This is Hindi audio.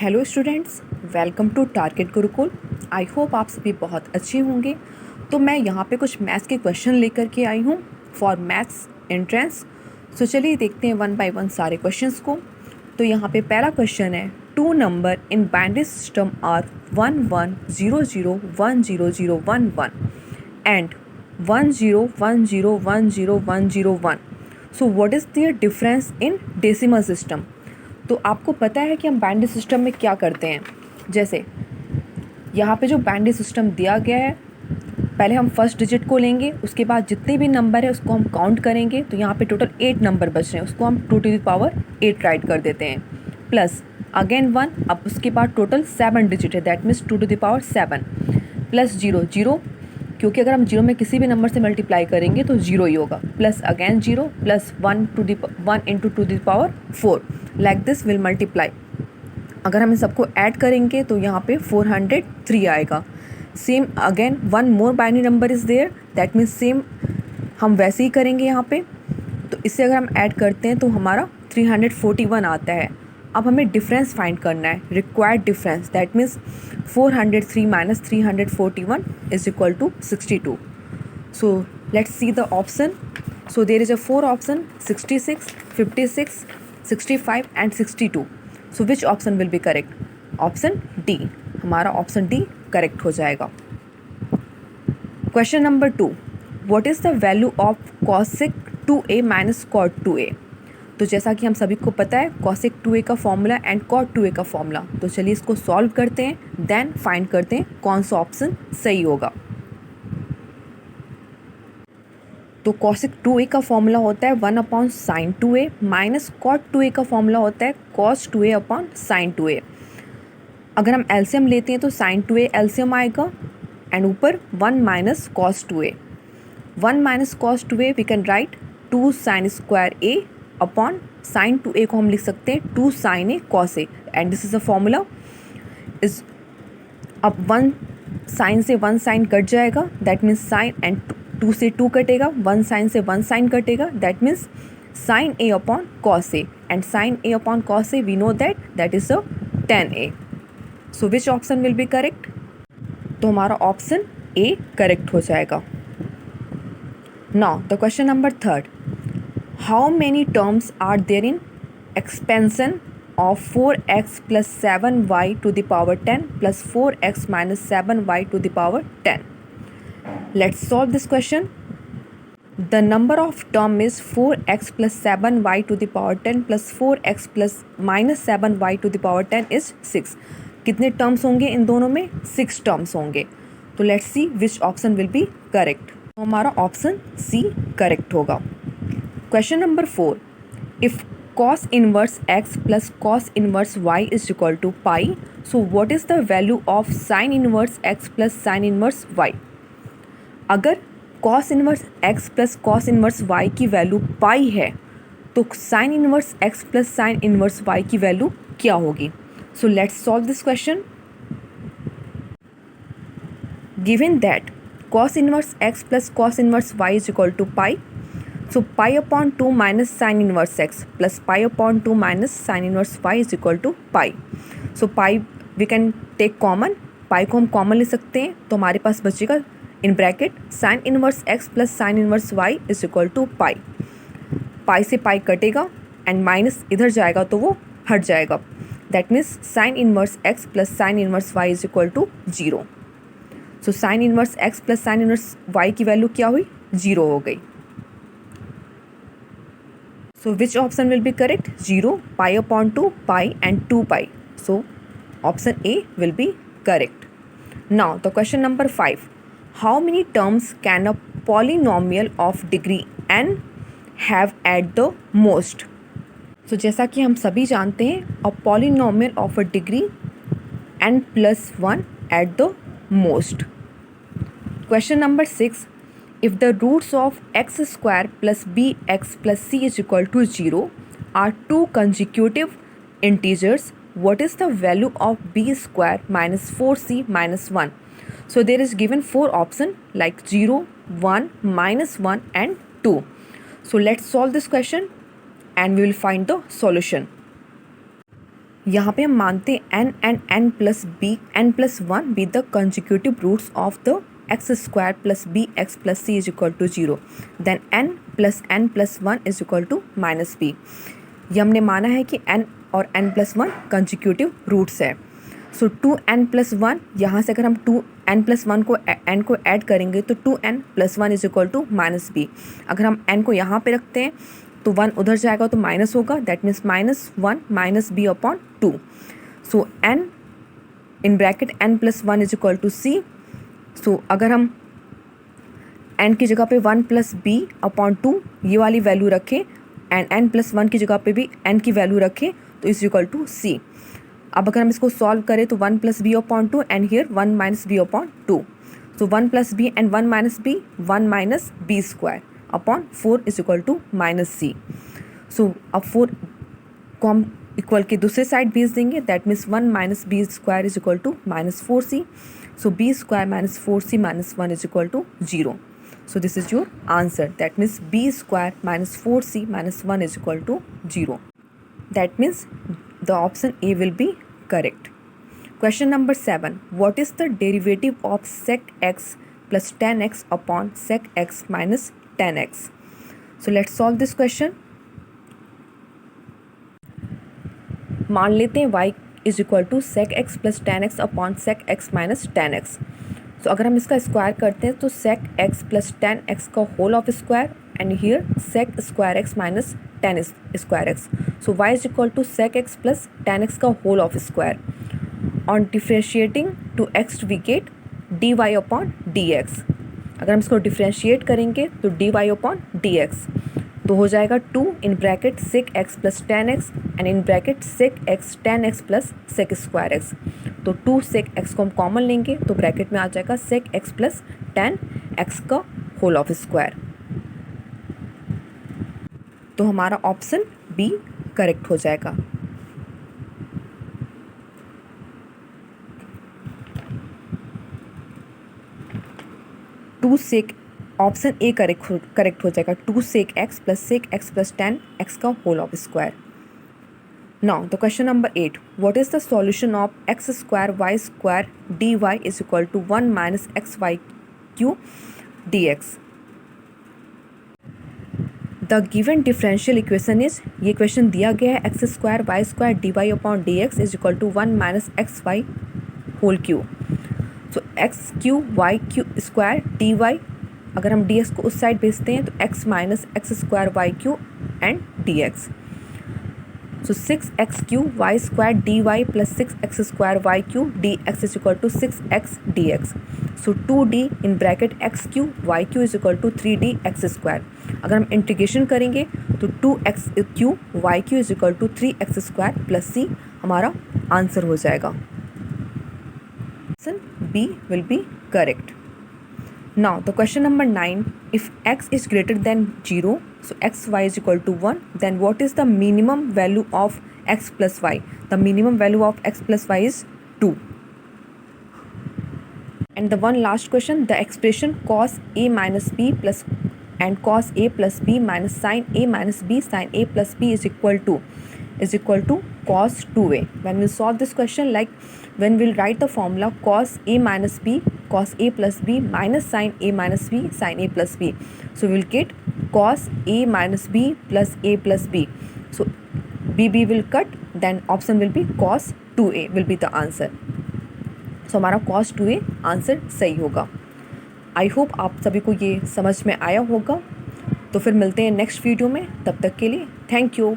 Hello students, welcome to target Gurukul. I hope आप सभी बहुत अच्छे होंगे। तो मैं यहाँ पे कुछ मैथ्स के क्वेश्चन लेकर के आई हूँ फॉर मैथ्स एंट्रेंस। सो चलिए देखते हैं वन बाय वन सारे क्वेश्चंस को। तो यहाँ पे पहला क्वेश्चन है, two number in binary system are 1100100111 and 10101001। So what is their difference in decimal system. तो आपको पता है कि हम बाइनरी सिस्टम में क्या करते हैं। जैसे यहाँ पे जो बाइनरी सिस्टम दिया गया है, पहले हम फर्स्ट डिजिट को लेंगे, उसके बाद जितने भी नंबर है उसको हम काउंट करेंगे। तो यहाँ पे टोटल 8 नंबर बच रहे हैं, उसको हम 2 to the power 8 राइट कर देते हैं, प्लस अगेन 1। अब उसके बाद टोटल 7 डिजिट है, that means 2 to the power 7 plus 0 0, क्योंकि अगर हम जीरो में किसी भी नंबर से मल्टीप्लाई करेंगे तो जीरो ही होगा, plus again 0 plus 1 into two the power 4, like this will multiply. अगर हम इन सबको ऐड करेंगे तो यहाँ पे 403 आएगा। Same again one more binary number is there, that means same हम वैसे ही करेंगे यहाँ पे। तो इससे अगर हम ऐड करते हैं तो हमारा 341 आता है। अब हमें डिफरेंस फाइंड करना है, required difference, that means 403 minus 341 is equal to 62। So let's see the option. So there is a 4 option, 66, 56, 65 and 62। So which option will be correct? Option D, हमारा ऑप्शन डी करेक्ट हो जाएगा। Question number 2, what is the value of cosec 2a minus cot 2a। तो जैसा कि हम सभी को पता है कॉसेक 2a का फॉर्मूला एंड कॉट 2a का फॉर्मूला। तो चलिए इसको सॉल्व करते हैं, देन फाइंड करते हैं कौन सा ऑप्शन सही होगा। तो कॉसेक 2a का फॉर्मूला होता है 1 upon sine 2a minus cot 2a का फॉर्मूला होता है cos 2a upon sine 2a। अगर हम एलसीएम लेते हैं तो साइन 2a एलसीएम आएगा एंड ऊपर 1 minus cos 2a। 1 minus cos 2a we can write 2 sine square a upon sine 2a को हम लिख सकते हैं 2 sine a cos a, and this is a formula is. अब 1 साइन से 1 साइन कट जाएगा, दैट मीन्स साइन, एंड 2 से 2 कटेगा, 1 साइन से 1 साइन कटेगा, that means sine a upon cos a, and sine a upon cos a we know that is a tan a। So which option will be correct? तो हमारा ऑप्शन ए करेक्ट हो जाएगा। Now the question number 3, how many terms are there in expansion of 4x plus 7y to the power 10 plus 4x minus 7y to the power 10. Let's solve this question. The number of term is 4x plus 7y to the power 10 plus 4x plus minus 7y to the power 10 is 6. कितने टर्म्स होंगे इन दोनों में? 6 टर्म्स होंगे। तो let's see which option will be correct. तो हमारा ऑप्शन सी करेक्ट होगा। Question number 4, if cos inverse x plus cos inverse y is equal to pi, so what is the value of sin inverse x plus sin inverse y? अगर cos inverse x plus cos inverse y की वैल्यू पाई है तो sin inverse x plus sin inverse y की वैल्यू क्या होगी? So let's solve this question. Given that cos inverse x plus cos inverse y is equal to pi, so pi upon 2 minus sin inverse x plus pi upon 2 minus sin inverse y is equal to pi. So pi we can take common, pi को हम कॉमन ले सकते हैं, तो हमारे पास बचेगा in bracket sin inverse x plus sin inverse y is equal to pi. Pi से पाई कटेगा एंड माइनस इधर जाएगा तो वो हट जाएगा, that means sin inverse x plus sin inverse y is equal to 0। So sin inverse x plus sin inverse y की वैल्यू क्या हुई? 0 हो गई। So which option will be correct? 0, pi upon 2, pi and 2 pi. So option A will be correct. Now the question number 5. How many terms can a polynomial of degree n have at the most? So जैसा कि हम सभी जानते हैं a polynomial of a degree n plus 1 at the most. Question number 6. If the roots of x square plus bx plus c is equal to 0 are two consecutive integers, what is the value of b square minus 4c minus 1? So there is given 4 options like 0, 1, minus 1 and 2. So let's solve this question and we will find the solution. यहाँ पे हम मानते हैं n and n plus b n plus 1 be the consecutive roots of the x square plus bx plus c is equal to 0, then n plus 1 is equal to minus b। ये हमने माना है कि n और n plus 1 कंजिक्यूटिव रूट्स है। सो 2n plus 1, यहाँ से अगर हम 2n plus 1 को n को ऐड करेंगे तो 2n plus 1 is equal to minus B. अगर हम n को यहाँ पे रखते हैं तो 1 उधर जाएगा तो माइनस होगा, that means -1 minus b upon 2। So n in bracket n plus 1 is equal to c. So अगर हम n की जगह पे 1 प्लस बी अपॉन 2 ये वाली वैल्यू रखें एंड n प्लस 1 की जगह पे भी n की वैल्यू रखें तो इज इक्वल टू सी। अब अगर हम इसको सॉल्व करें तो 1 plus b upon 2 and here 1 minus b upon 2। So 1 plus b and 1 minus b 1 minus B square upon 4 is equal to minus c. So अब 4 को हम इक्वल के दूसरे साइड भेज देंगे, that means 1 minus B square is equal to minus 4c। So B square minus 4c minus 1 is equal to 0। So this is your answer. That means b square minus 4c minus 1 is equal to 0. That means the option A will be correct. Question number 7. What is the derivative of sec x plus tan x upon sec x minus tan x? So let's solve this question. मान लेते हैं y is equal to sec x plus tan x upon sec x minus tan x. तो अगर हम इसका स्क्वायर करते हैं तो sec x plus tan x का whole of square and here sec square x minus tan square x. So y is equal to sec x plus tan x का whole of square. On differentiating to x we get d y upon D x. अगर हम इसको डिफ्रेंशिएट करेंगे तो d y upon D x तो हो जाएगा 2 in bracket sec x plus tan x and in bracket sec x tan x plus sec square x. तो 2 सेक एक्स को हम कॉमन लेंगे तो ब्रैकेट में आ जाएगा sec x plus tan x का होल ऑफ स्क्वायर। तो हमारा ऑप्शन बी करेक्ट हो जाएगा। ऑप्शन ए करेक्ट हो जाएगा। 2 sec x plus tan x का whole of square. Now the question number 8. What is the solution of x square y square dy is equal to 1 minus xy cube dx? The given differential equation is, ये क्वेश्चन दिया गया है x square y square D y upon D x is equal to 1 minus x y whole cube. So x cube y cube square D y, अगर हम डी एक्स को उस साइड भेजते हैं तो x minus x square y cube and D x. So 6x cube y square dy plus 6x square y cube dx is equal to 6x dx. So 2d in bracket x cube y cube is equal to 3d x square. अगर हम इंटीग्रेशन करेंगे तो 2x cube y cube is equal to 3x square plus c हमारा आंसर हो जाएगा। Option B will be correct. Now the question number 9. If x is greater than 0, so xy is equal to 1, then what is the minimum value of x plus y? The minimum value of x plus y is 2. And the one last question, the expression cos a minus b plus and cos a plus b minus sin a minus b sin a plus b is equal to cos 2a. When we solve this question, like when we'll write the formula cos a minus b cos a plus b minus sin a minus b sin a plus b, so we'll get cos a minus b plus a plus b. So b will cut, then option will be cos 2a will be the answer. So हमारा cos 2a आंसर सही होगा। आई होप आप सभी को ये समझ में आया होगा। तो फिर मिलते हैं नेक्स्ट वीडियो में, तब तक के लिए थैंक यू।